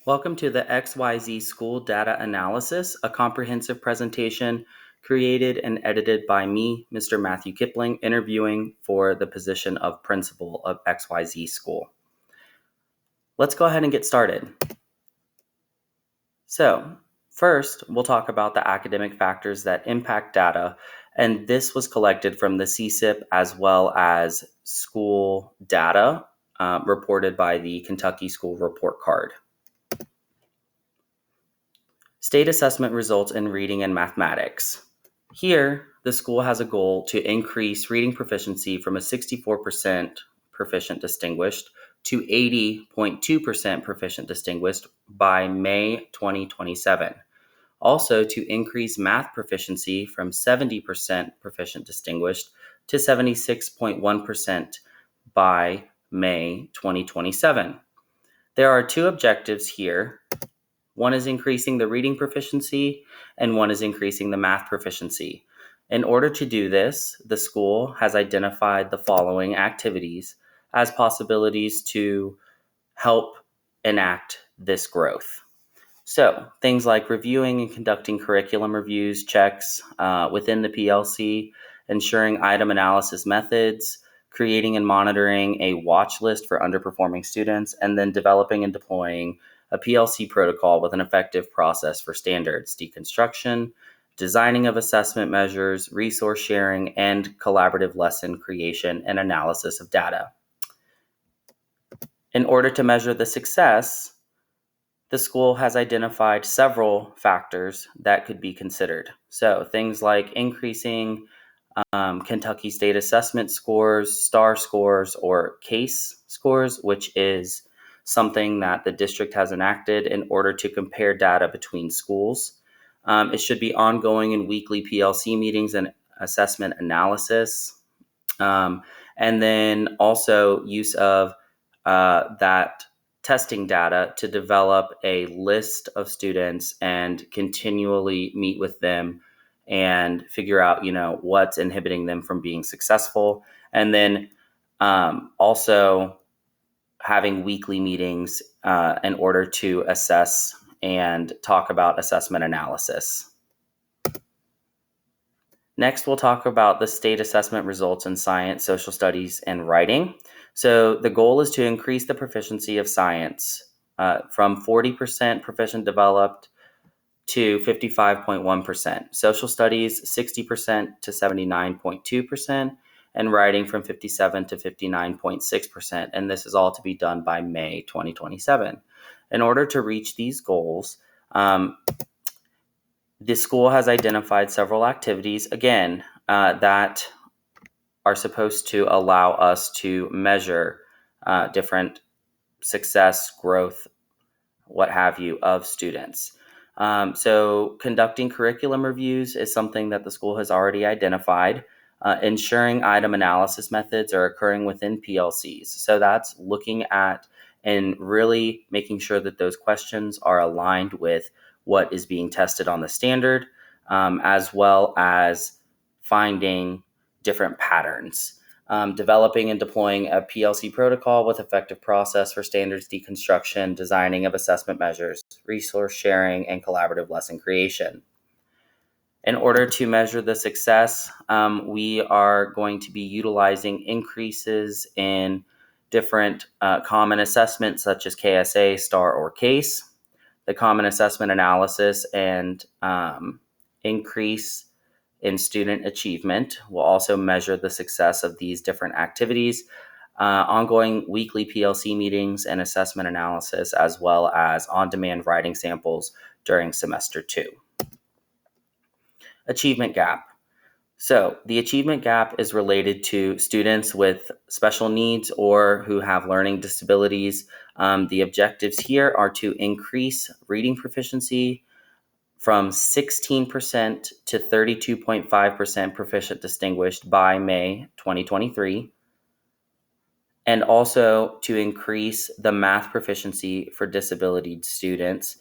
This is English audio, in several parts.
Welcome to the XYZ School Data Analysis, a comprehensive presentation created and edited by me, Mr. Matthew Kipling, interviewing for the position of principal of XYZ School. Let's go ahead and get started. So, first, we'll talk about the academic factors that impact data, and this was collected from the CSIP as well as school data reported by the Kentucky School Report Card. State assessment results in reading and mathematics. Here, the school has a goal to increase reading proficiency from a 64% proficient distinguished to 80.2% proficient distinguished by May 2027. Also, to increase math proficiency from 70% proficient distinguished to 76.1% by May 2027. There are two objectives here. One is increasing the reading proficiency, and one is increasing the math proficiency. In order to do this, the school has identified the following activities as possibilities to help enact this growth. So, things like reviewing and conducting curriculum reviews, checks within the PLC, ensuring item analysis methods, creating and monitoring a watch list for underperforming students, and then developing and deploying a PLC protocol with an effective process for standards deconstruction, designing of assessment measures, resource sharing, and collaborative lesson creation and analysis of data. In order to measure the success, the school has identified several factors that could be considered. So things like increasing Kentucky State Assessment scores, STAR scores, or CASE scores, which is something that the district has enacted in order to compare data between schools. It should be ongoing and weekly PLC meetings and assessment analysis. And then also use of that testing data to develop a list of students and continually meet with them and figure out, what's inhibiting them from being successful. And then also having weekly meetings in order to assess and talk about assessment analysis. Next, we'll talk about the state assessment results in science, social studies, and writing. So the goal is to increase the proficiency of science from 40% proficient developed to 55.1%. Social studies, 60% to 79.2%, and writing from 57 to 59.6%. And this is all to be done by May 2027. In order to reach these goals, the school has identified several activities, again, that are supposed to allow us to measure different success, growth, what have you, of students. So conducting curriculum reviews is something that the school has already identified. Ensuring item analysis methods are occurring within PLCs. So that's looking at and really making sure that those questions are aligned with what is being tested on the standard, as well as finding different patterns. Developing and deploying a PLC protocol with effective process for standards deconstruction, designing of assessment measures, resource sharing, and collaborative lesson creation. In order to measure the success, we are going to be utilizing increases in different common assessments such as KSA, STAR, or CASE. The common assessment analysis and increase in student achievement will also measure the success of these different activities. Ongoing weekly PLC meetings and assessment analysis, as well as on-demand writing samples during semester 2. Achievement gap. So the achievement gap is related to students with special needs or who have learning disabilities. The objectives here are to increase reading proficiency from 16% to 32.5% proficient distinguished by May 2023, and also to increase the math proficiency for disability students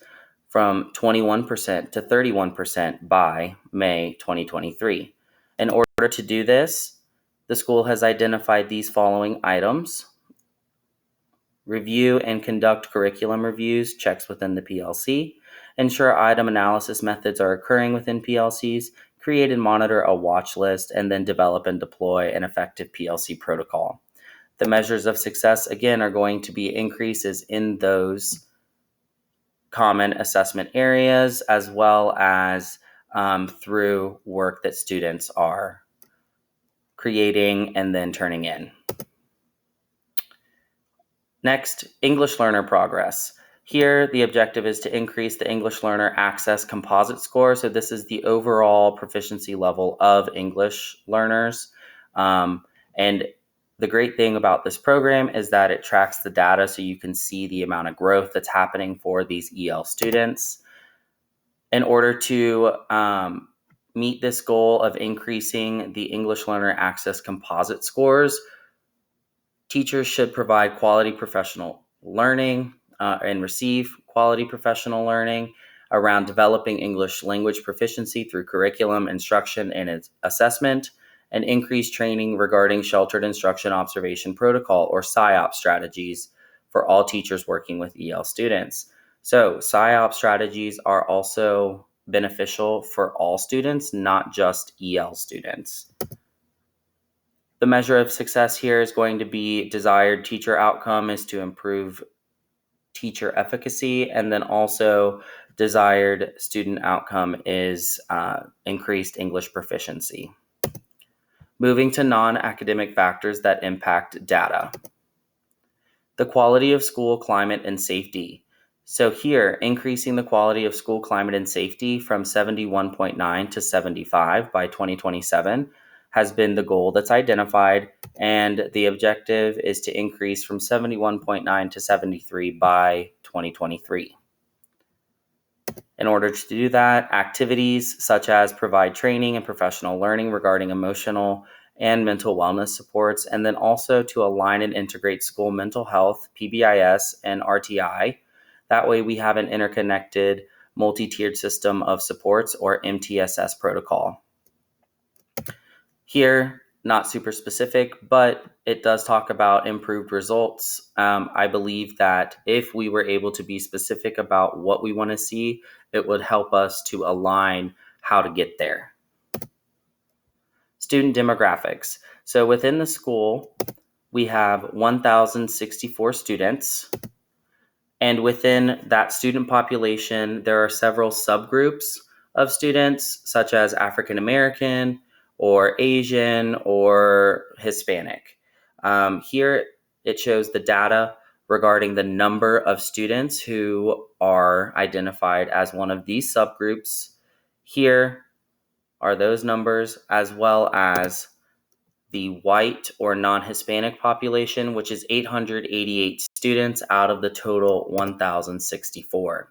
from 21% to 31% by May 2023. In order to do this, the school has identified these following items. review and conduct curriculum reviews, checks within the PLC, ensure item analysis methods are occurring within PLCs, create and monitor a watch list, and then develop and deploy an effective PLC protocol. The measures of success, again, are going to be increases in those common assessment areas, as well as through work that students are creating and then turning in. Next, English learner progress. Here, the objective is to increase the English learner access composite score. So this is the overall proficiency level of English learners. And the great thing about this program is that it tracks the data so you can see the amount of growth that's happening for these EL students. In order to meet this goal of increasing the English learner access composite scores, teachers should provide quality professional learning and receive quality professional learning around developing English language proficiency through curriculum, instruction, and its assessment, and increased training regarding sheltered instruction observation protocol or SIOP strategies for all teachers working with EL students. So SIOP strategies are also beneficial for all students, not just EL students. The measure of success here is going to be desired teacher outcome is to improve teacher efficacy, and then also desired student outcome is increased English proficiency. Moving to non-academic factors that impact data. The quality of school climate and safety. So here, increasing the quality of school climate and safety from 71.9 to 75 by 2027 has been the goal that's identified, and the objective is to increase from 71.9 to 73 by 2023. In order to do that, activities such as provide training and professional learning regarding emotional and mental wellness supports, and then also to align and integrate school mental health, PBIS, and RTI. That way we have an interconnected multi-tiered system of supports, or MTSS protocol. Here, not super specific, but it does talk about improved results. I believe that if we were able to be specific about what we want to see, it would help us to align how to get there. Student demographics. So within the school, we have 1,064 students. And within that student population, there are several subgroups of students, such as African American, or Asian, or Hispanic. Here it shows the data regarding the number of students who are identified as one of these subgroups. Here are those numbers, as well as the white or non-Hispanic population, which is 888 students out of the total 1,064.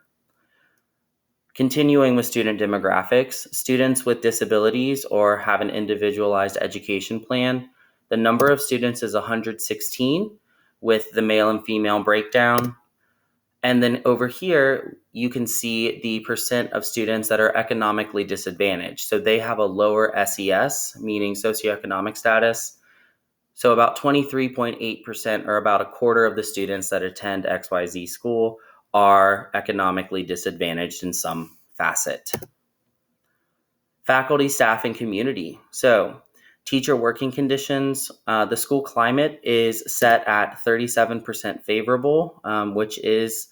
Continuing with student demographics, students with disabilities or have an individualized education plan, the number of students is 116 with the male and female breakdown. And then over here, you can see the percent of students that are economically disadvantaged. So they have a lower SES, meaning socioeconomic status. So about 23.8%, or about a quarter of the students that attend XYZ school, are economically disadvantaged in some facet. Faculty, staff, and community. So teacher working conditions, the school climate is set at 37% favorable, which is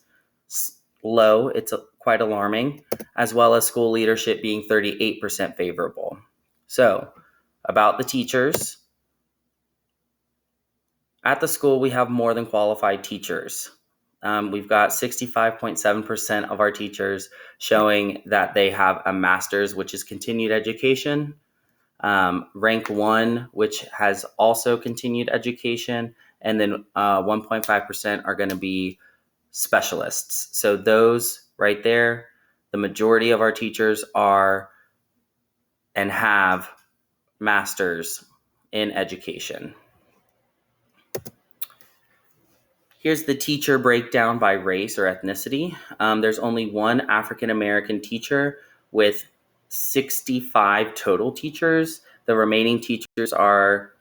low. It's quite alarming, as well as school leadership being 38% favorable. So about the teachers. At the school, we have more than qualified teachers. We've got 65.7% of our teachers showing that they have a master's, which is continued education. Rank 1, which has also continued education. And then 1.5% are going to be specialists. So those right there, the majority of our teachers are and have masters in education. Here's the teacher breakdown by race or ethnicity. There's only one African American teacher with 65 total teachers. The remaining teachers are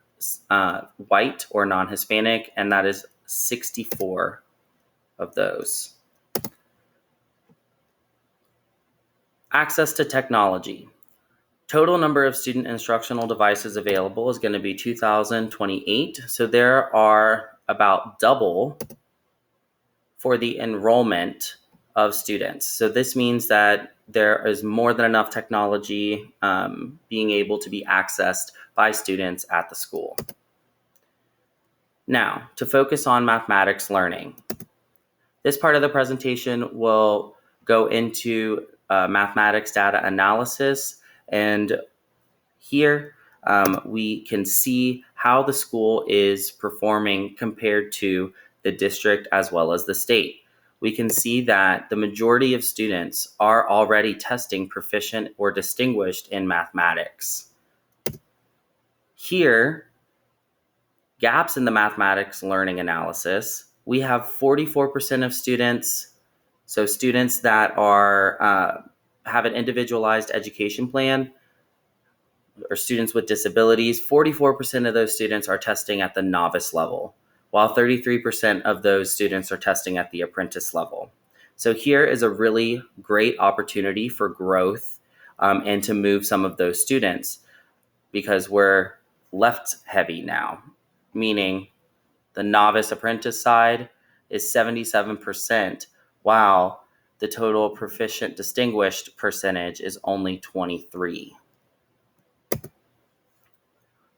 white or non-Hispanic, and that is 64 of those. Access to technology. Total number of student instructional devices available is going to be 2,028. So there are about double for the enrollment of students. So this means that there is more than enough technology being able to be accessed by students at the school. Now, to focus on mathematics learning. This part of the presentation will go into mathematics data analysis, and here we can see how the school is performing compared to the district as well as the state. We can see that the majority of students are already testing proficient or distinguished in mathematics. Here, gaps in the mathematics learning analysis, we have 44% of students, so students that are have an individualized education plan, or students with disabilities. 44% of those students are testing at the novice level, while 33% of those students are testing at the apprentice level. So here is a really great opportunity for growth and to move some of those students, because we're left heavy now, meaning the novice apprentice side is 77%, while the total proficient distinguished percentage is only 23.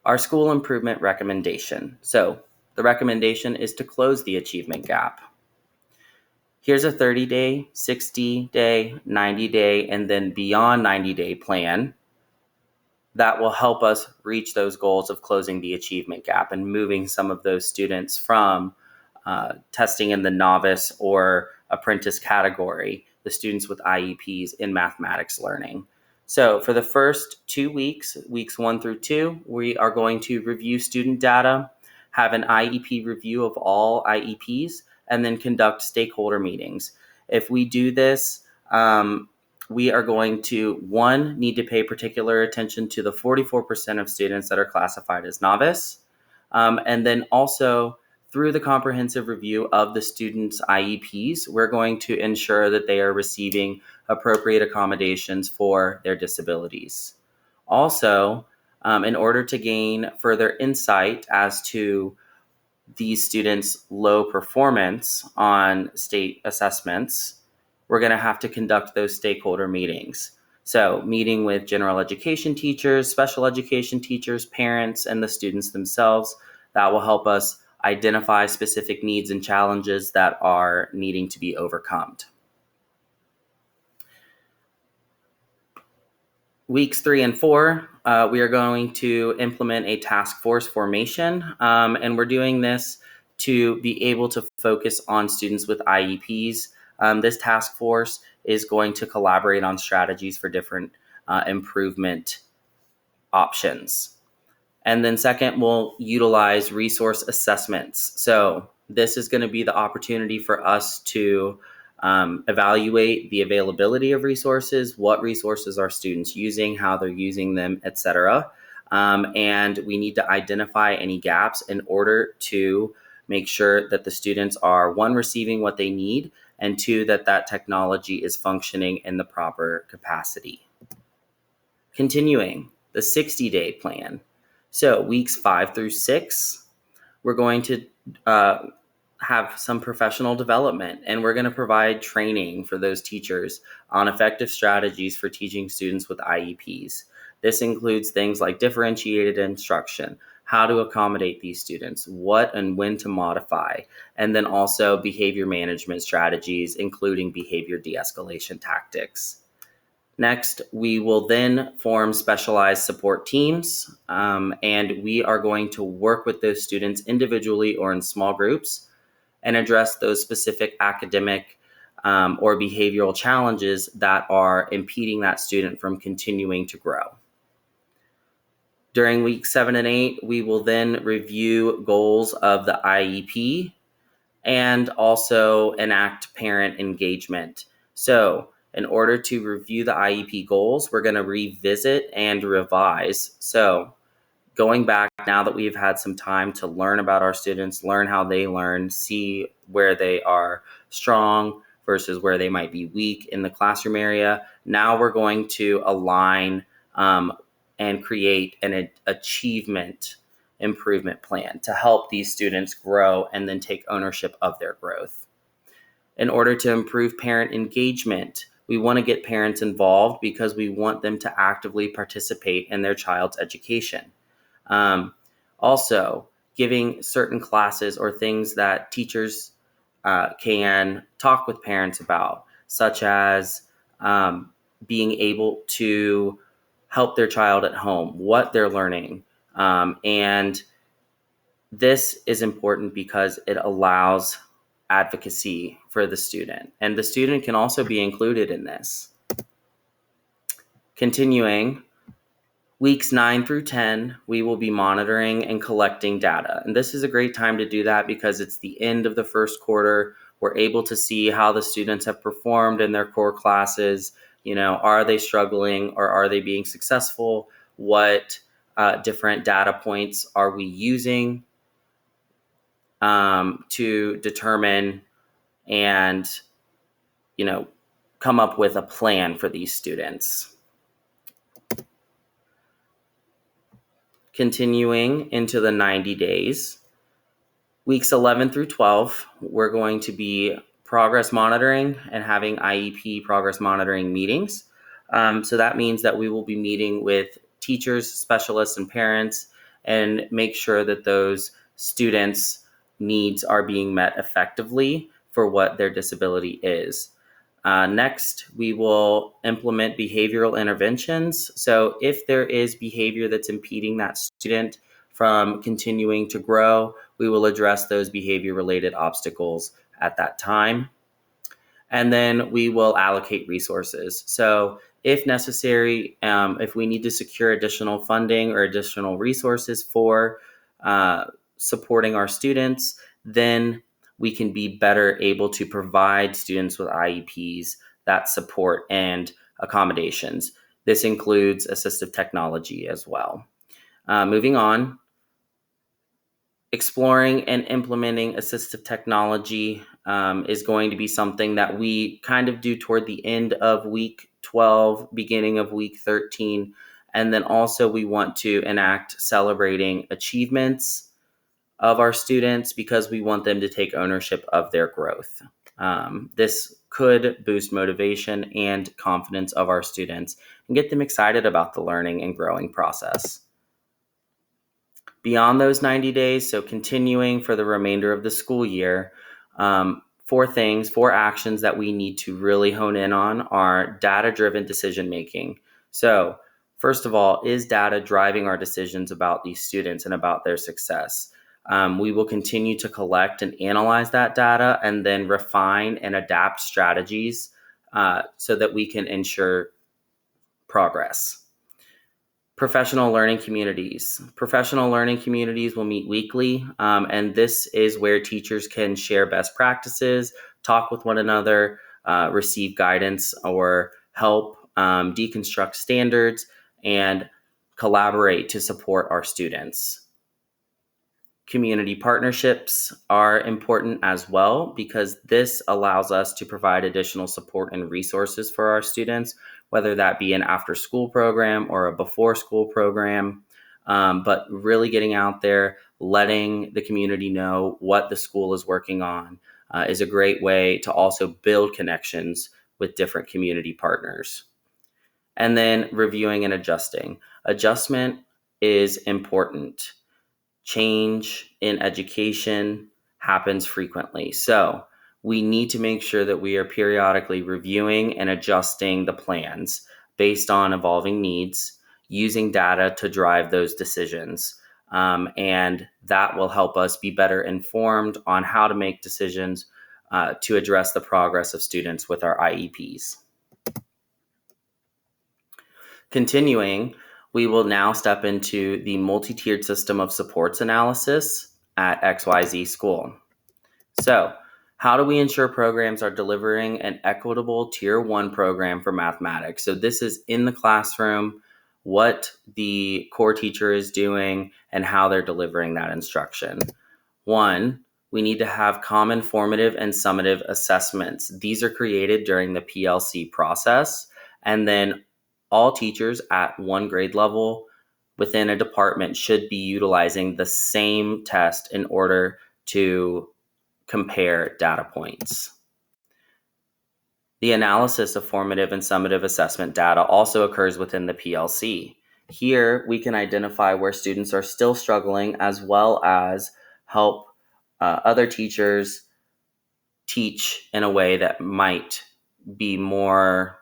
Our school improvement recommendation. So the recommendation is to close the achievement gap. Here's a 30-day, 60-day, 90-day, and then beyond 90-day plan that will help us reach those goals of closing the achievement gap and moving some of those students from testing in the novice or apprentice category, the students with IEPs in mathematics learning. So for the first 2 weeks, weeks 1 through 2, we are going to review student data, have an IEP review of all IEPs, and then conduct stakeholder meetings. If we do this, we are going to, one, need to pay particular attention to the 44% of students that are classified as novice, and then also through the comprehensive review of the students' IEPs, we're going to ensure that they are receiving appropriate accommodations for their disabilities. Also, in order to gain further insight as to these students' low performance on state assessments, we're going to have to conduct those stakeholder meetings. So, meeting with general education teachers, special education teachers, parents, and the students themselves, that will help us identify specific needs and challenges that are needing to be overcome. Weeks 3 and 4, we are going to implement a task force formation, and we're doing this to be able to focus on students with IEPs. This task force is going to collaborate on strategies for different improvement options. And then second, we'll utilize resource assessments. So this is going to be the opportunity for us to evaluate the availability of resources, what resources are students using, how they're using them, etc. And we need to identify any gaps in order to make sure that the students are, one, receiving what they need, and two, that technology is functioning in the proper capacity. Continuing, the 60-day plan. So weeks 5 through 6, we're going to have some professional development, and we're going to provide training for those teachers on effective strategies for teaching students with IEPs. This includes things like differentiated instruction, how to accommodate these students, what and when to modify, and then also behavior management strategies, including behavior de-escalation tactics. Next, we will then form specialized support teams, and we are going to work with those students individually or in small groups and address those specific academic or behavioral challenges that are impeding that student from continuing to grow. During weeks 7 and 8, we will then review goals of the IEP and also enact parent engagement. So, in order to review the IEP goals, we're going to revisit and revise. So, going back now that we've had some time to learn about our students, learn how they learn, see where they are strong versus where they might be weak in the classroom area. Now we're going to align and create an achievement improvement plan to help these students grow and then take ownership of their growth. In order to improve parent engagement, we want to get parents involved because we want them to actively participate in their child's education. Also, giving certain classes or things that teachers can talk with parents about, such as being able to help their child at home, what they're learning. And this is important because it allows advocacy for the student, and the student can also be included in this. Continuing, weeks 9 through 10, we will be monitoring and collecting data. And this is a great time to do that because it's the end of the first quarter. We're able to see how the students have performed in their core classes. Are they struggling or are they being successful? What different data points are we using to determine and, come up with a plan for these students. Continuing into the 90 days, weeks 11 through 12, we're going to be progress monitoring and having IEP progress monitoring meetings. So that means that we will be meeting with teachers, specialists, and parents and make sure that those students' needs are being met effectively for what their disability is. Next, we will implement behavioral interventions. So if there is behavior that's impeding that student from continuing to grow, we will address those behavior-related obstacles at that time. And then we will allocate resources. So if necessary, if we need to secure additional funding or additional resources for supporting our students, then we can be better able to provide students with IEPs that support and accommodations. This includes assistive technology as well. Moving on, exploring and implementing assistive technology is going to be something that we kind of do toward the end of week 12, beginning of week 13. And then also we want to enact celebrating achievements of our students because we want them to take ownership of their growth. This could boost motivation and confidence of our students and get them excited about the learning and growing process. Beyond those 90 days, so continuing for the remainder of the school year, 4 actions that we need to really hone in on are data-driven decision-making. So first of all, is data driving our decisions about these students and about their success? We will continue to collect and analyze that data and then refine and adapt strategies so that we can ensure progress. Professional learning communities. Professional learning communities will meet weekly, and this is where teachers can share best practices, talk with one another, receive guidance or help deconstruct standards, and collaborate to support our students. Community partnerships are important as well because this allows us to provide additional support and resources for our students, whether that be an after-school program or a before-school program. But really getting out there, letting the community know what the school is working on is a great way to also build connections with different community partners. And then reviewing and adjusting. Adjustment is important. Change in education happens frequently. So we need to make sure that we are periodically reviewing and adjusting the plans based on evolving needs, using data to drive those decisions. And that will help us be better informed on how to make decisions to address the progress of students with our IEPs. Continuing, we will now step into the multi-tiered system of supports analysis at XYZ School. So, how do we ensure programs are delivering an equitable Tier 1 program for mathematics? So this is in the classroom what the core teacher is doing and how they're delivering that instruction. One, we need to have common formative and summative assessments. These are created during the PLC process, and then all teachers at one grade level within a department should be utilizing the same test in order to compare data points. The analysis of formative and summative assessment data also occurs within the PLC. Here, we can identify where students are still struggling, as well as help other teachers teach in a way that might be more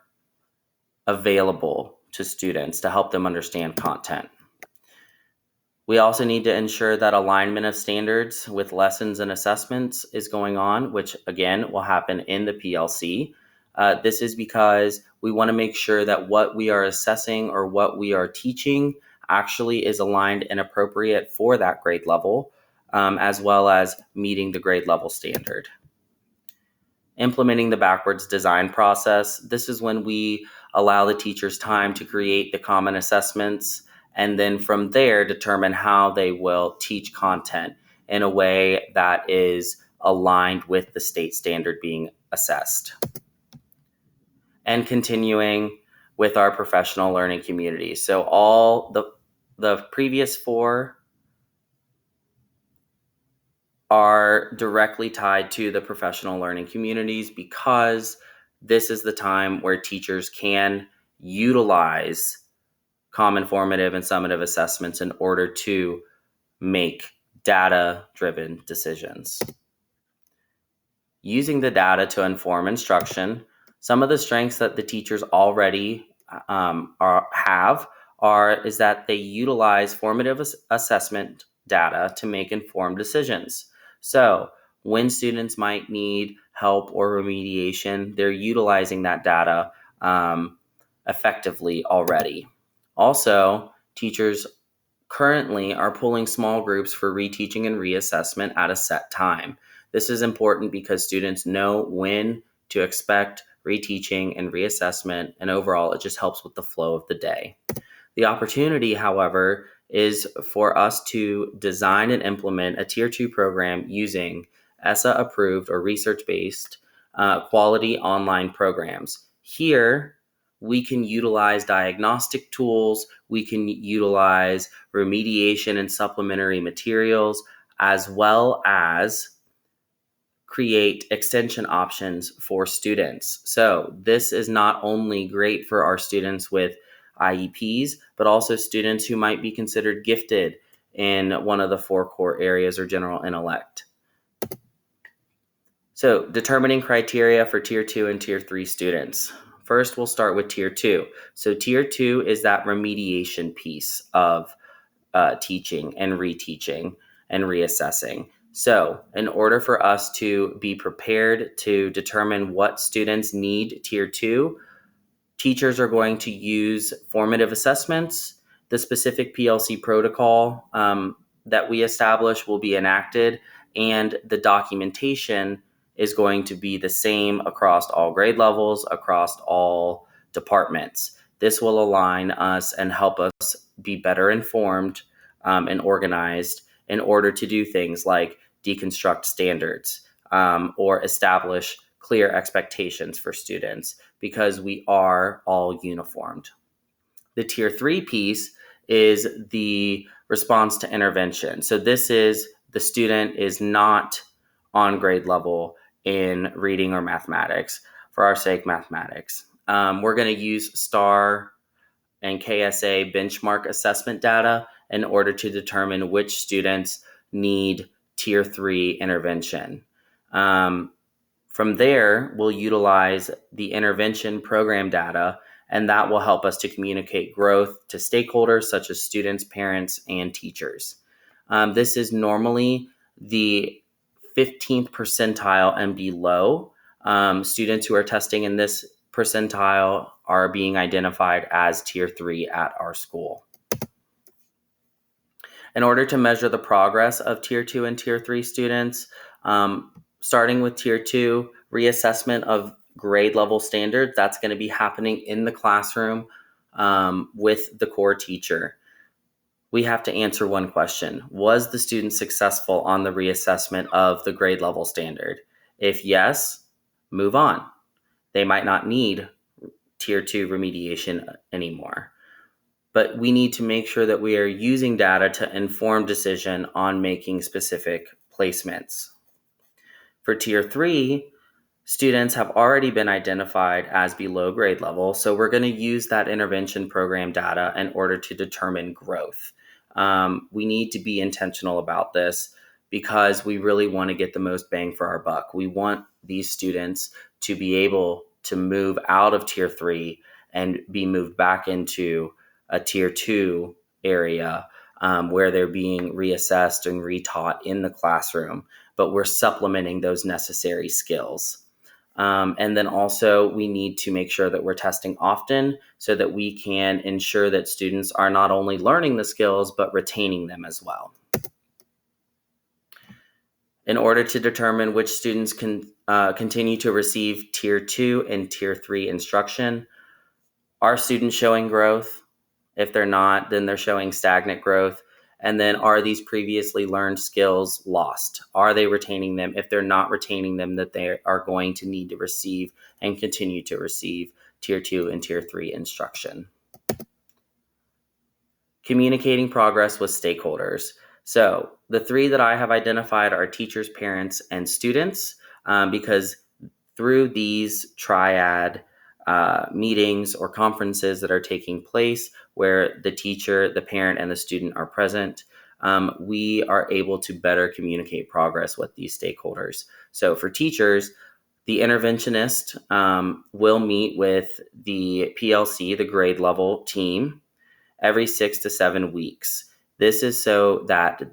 available to students to help them understand content. We also need to ensure that alignment of standards with lessons and assessments is going on, which again will happen in the PLC. This is because we want to make sure that what we are assessing or what we are teaching actually is aligned and appropriate for that grade level, as well as meeting the grade level standard. Implementing the backwards design process. This is when we allow the teachers time to create the common assessments, and then from there determine how they will teach content in a way that is aligned with the state standard being assessed. And continuing with our professional learning community. So all the previous four are directly tied to the professional learning communities, because this is the time where teachers can utilize common formative and summative assessments in order to make data-driven decisions. Using the data to inform instruction, some of the strengths that the teachers already is that they utilize formative assessment data to make informed decisions. So when students might need help or remediation, they're utilizing that data effectively already. Also, teachers currently are pulling small groups for reteaching and reassessment at a set time. This is important because students know when to expect reteaching and reassessment, and overall it just helps with the flow of the day. The opportunity, however, is for us to design and implement a Tier 2 program using ESSA-approved or research-based quality online programs. Here, we can utilize diagnostic tools, we can utilize remediation and supplementary materials, as well as create extension options for students. So this is not only great for our students with IEPs, but also students who might be considered gifted in one of the four core areas or general intellect. So determining criteria for Tier 2 and Tier 3 students. First, we'll start with Tier 2. So Tier 2 is that remediation piece of teaching and reteaching and reassessing. So in order for us to be prepared to determine what students need Tier 2, teachers are going to use formative assessments. The specific PLC protocol that we establish will be enacted, and the documentation is going to be the same across all grade levels, across all departments. This will align us and help us be better informed and organized in order to do things like deconstruct standards or establish clear expectations for students, because we are all uniformed. The Tier 3 piece is the response to intervention. So this is the student is not on grade level in reading or mathematics, for our sake, mathematics. We're going to use STAR and KSA benchmark assessment data in order to determine which students need Tier 3 intervention. From there, we'll utilize the intervention program data, and that will help us to communicate growth to stakeholders such as students, parents, and teachers. This is normally the 15th percentile and below. Students who are testing in this percentile are being identified as Tier 3 at our school. In order to measure the progress of Tier 2 and Tier 3 students, starting with Tier 2, reassessment of grade level standards, that's going to be happening in the classroom with the core teacher, we have to answer one question. Was the student successful on the reassessment of the grade level standard? If yes, move on. They might not need tier 2 remediation anymore. But we need to make sure that we are using data to inform decision on making specific placements. For tier 3, students have already been identified as below grade level, so we're going to use that intervention program data in order to determine growth. We need to be intentional about this because we really want to get the most bang for our buck. We want these students to be able to move out of tier 3 and be moved back into a tier 2 area where they're being reassessed and retaught in the classroom, but we're supplementing those necessary skills. And then also we need to make sure that we're testing often so that we can ensure that students are not only learning the skills, but retaining them as well. In order to determine which students can continue to receive tier 2 and tier 3 instruction, are students showing growth? If they're not, then they're showing stagnant growth. And then are these previously learned skills lost? Are they retaining them? If they're not retaining them, that they are going to need to receive and continue to receive tier 2 and tier 3 instruction. Communicating progress with stakeholders. So the 3 that I have identified are teachers, parents, and students, because through these triad meetings or conferences that are taking place where the teacher, the parent, and the student are present, we are able to better communicate progress with these stakeholders. So for teachers, the interventionist will meet with the PLC, the grade level team, every 6 to 7 weeks. This is so that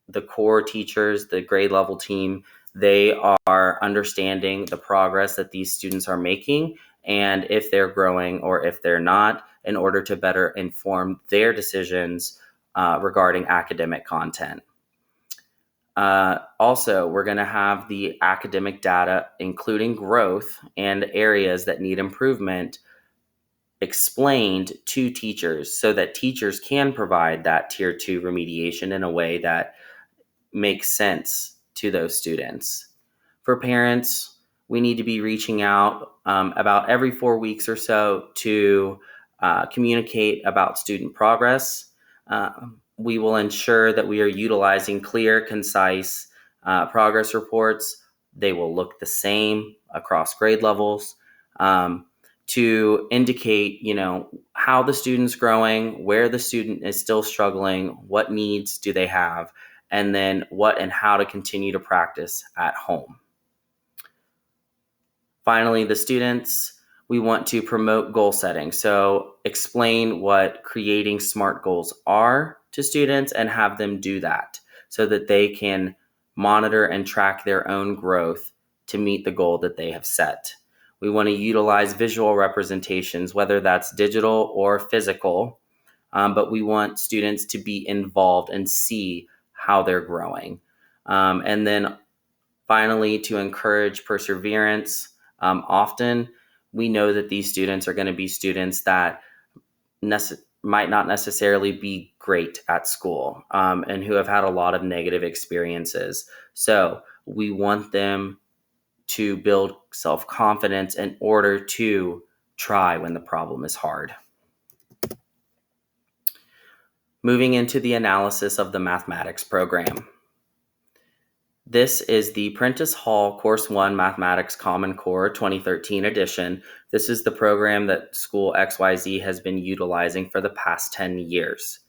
the core teachers, the grade level team, they are understanding the progress that these students are making and if they're growing or if they're not, in order to better inform their decisions regarding academic content. Also, we're going to have the academic data, including growth and areas that need improvement, explained to teachers so that teachers can provide that tier 2 remediation in a way that makes sense to those students. For parents, we need to be reaching out about every 4 weeks or so to communicate about student progress. We will ensure that we are utilizing clear, concise progress reports. They will look the same across grade levels to indicate, how the student's growing, where the student is still struggling, what needs do they have, and then what and how to continue to practice at home. Finally, the students, we want to promote goal setting. So explain what creating SMART goals are to students and have them do that so that they can monitor and track their own growth to meet the goal that they have set. We want to utilize visual representations, whether that's digital or physical, but we want students to be involved and see how they're growing. And then finally, to encourage perseverance. Often we know that these students are going to be students that might not necessarily be great at school and who have had a lot of negative experiences. So we want them to build self-confidence in order to try when the problem is hard. Moving into the analysis of the mathematics program. This is the Prentice Hall Course 1 Mathematics Common Core 2013 edition. This is the program that School XYZ has been utilizing for the past 10 years.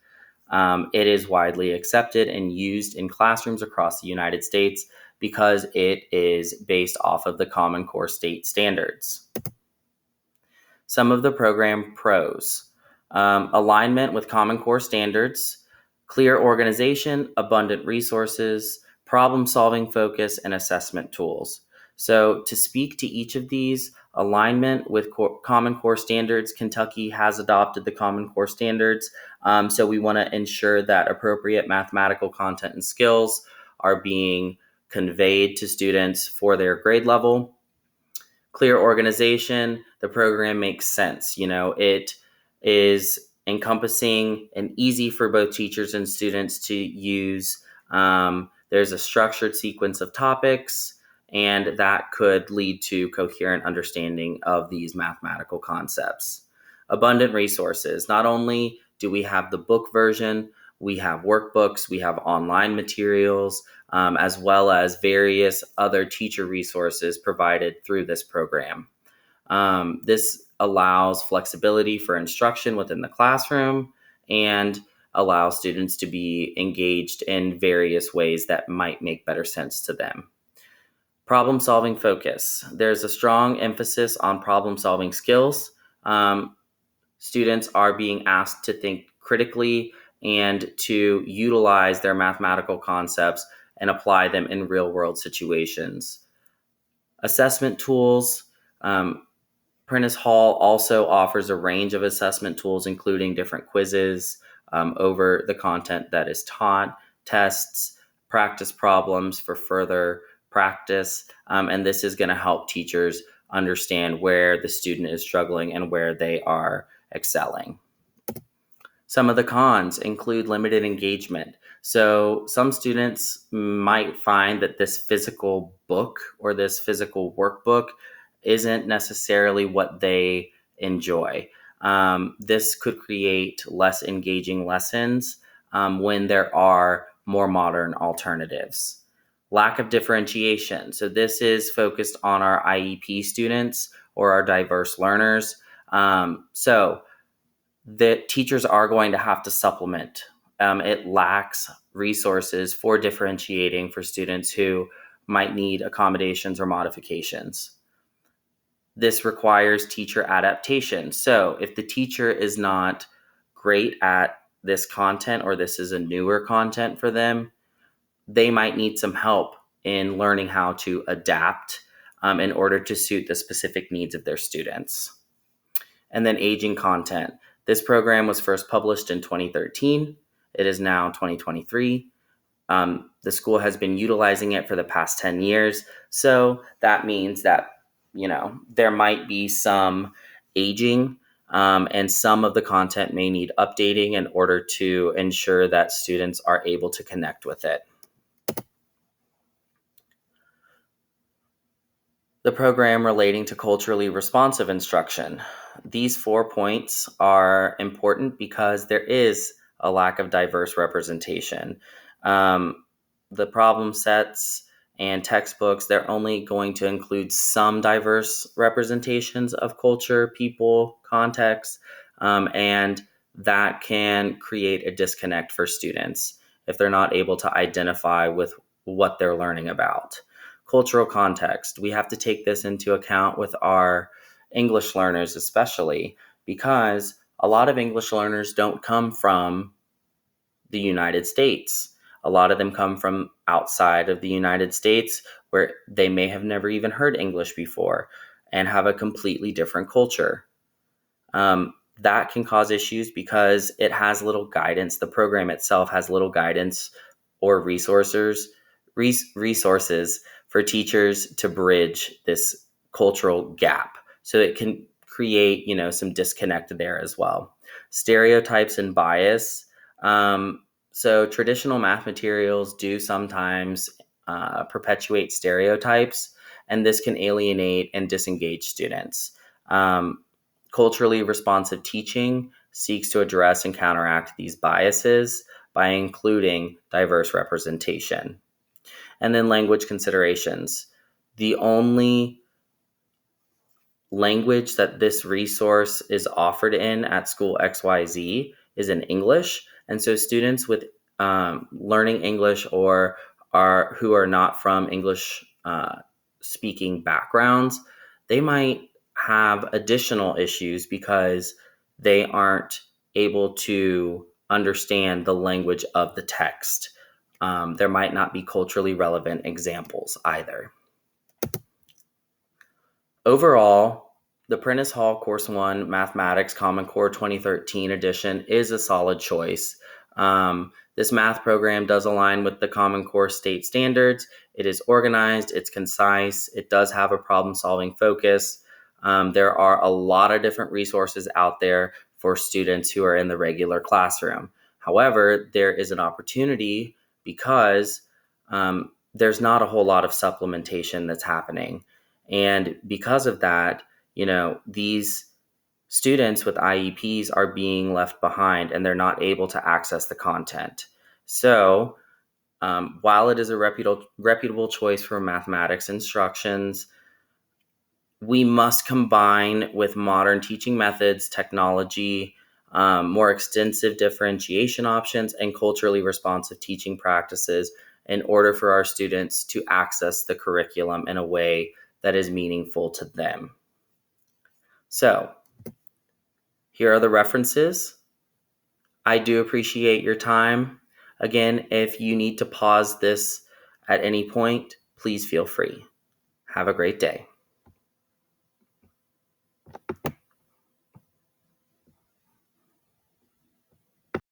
It is widely accepted and used in classrooms across the United States because it is based off of the Common Core state standards. Some of the program pros: alignment with Common Core standards, clear organization, abundant resources, problem-solving focus, and assessment tools. So to speak to each of these, alignment with Common Core standards, Kentucky has adopted the Common Core standards. So we want to ensure that appropriate mathematical content and skills are being conveyed to students for their grade level. Clear organization, the program makes sense. It is encompassing and easy for both teachers and students to use. There's a structured sequence of topics, and that could lead to coherent understanding of these mathematical concepts. Abundant resources. Not only do we have the book version, we have workbooks, we have online materials, as well as various other teacher resources provided through this program. This allows flexibility for instruction within the classroom and allows students to be engaged in various ways that might make better sense to them. Problem-solving focus. There's a strong emphasis on problem-solving skills. Students are being asked to think critically and to utilize their mathematical concepts and apply them in real-world situations. Assessment tools. Prentice Hall also offers a range of assessment tools, including different quizzes over the content that is taught, tests, practice problems for further practice, and this is going to help teachers understand where the student is struggling and where they are excelling. Some of the cons include limited engagement. So some students might find that this physical book or this physical workbook isn't necessarily what they enjoy. This could create less engaging lessons when there are more modern alternatives. Lack of differentiation. So this is focused on our IEP students or our diverse learners. So the teachers are going to have to supplement. It lacks resources for differentiating for students who might need accommodations or modifications. This requires teacher adaptation. So if the teacher is not great at this content or this is a newer content for them, they might need some help in learning how to adapt in order to suit the specific needs of their students. And then aging content. This program was first published in 2013. It is now 2023. The school has been utilizing it for the past 10 years. So that means that, there might be some aging and some of the content may need updating in order to ensure that students are able to connect with it. The program relating to culturally responsive instruction. These 4 points are important because there is a lack of diverse representation. The problem sets and textbooks, they're only going to include some diverse representations of culture, people, context, and that can create a disconnect for students if they're not able to identify with what they're learning about. Cultural context. We have to take this into account with our English learners, especially because a lot of English learners don't come from the United States. A lot of them come from outside of the United States where they may have never even heard English before and have a completely different culture. That can cause issues because it has little guidance. The program itself has little guidance or resources for teachers to bridge this cultural gap. So it can create, some disconnect there as well. Stereotypes and bias. So traditional math materials do sometimes perpetuate stereotypes, and this can alienate and disengage students. Culturally responsive teaching seeks to address and counteract these biases by including diverse representation. And then language considerations. The only language that this resource is offered in at School XYZ is in English. And so students with learning English or who are not from English speaking backgrounds, they might have additional issues because they aren't able to understand the language of the text. There might not be culturally relevant examples either. Overall, the Prentice Hall Course 1 Mathematics Common Core 2013 edition is a solid choice. This math program does align with the Common Core state standards. It is organized, it's concise, it does have a problem-solving focus. There are a lot of different resources out there for students who are in the regular classroom. However, there is an opportunity because there's not a whole lot of supplementation that's happening. And because of that, these students with IEPs are being left behind and they're not able to access the content. So while it is a reputable choice for mathematics instructions, we must combine with modern teaching methods, technology, more extensive differentiation options, and culturally responsive teaching practices in order for our students to access the curriculum in a way that is meaningful to them. So, here are the references. I do appreciate your time. Again, if you need to pause this at any point, please feel free. Have a great day.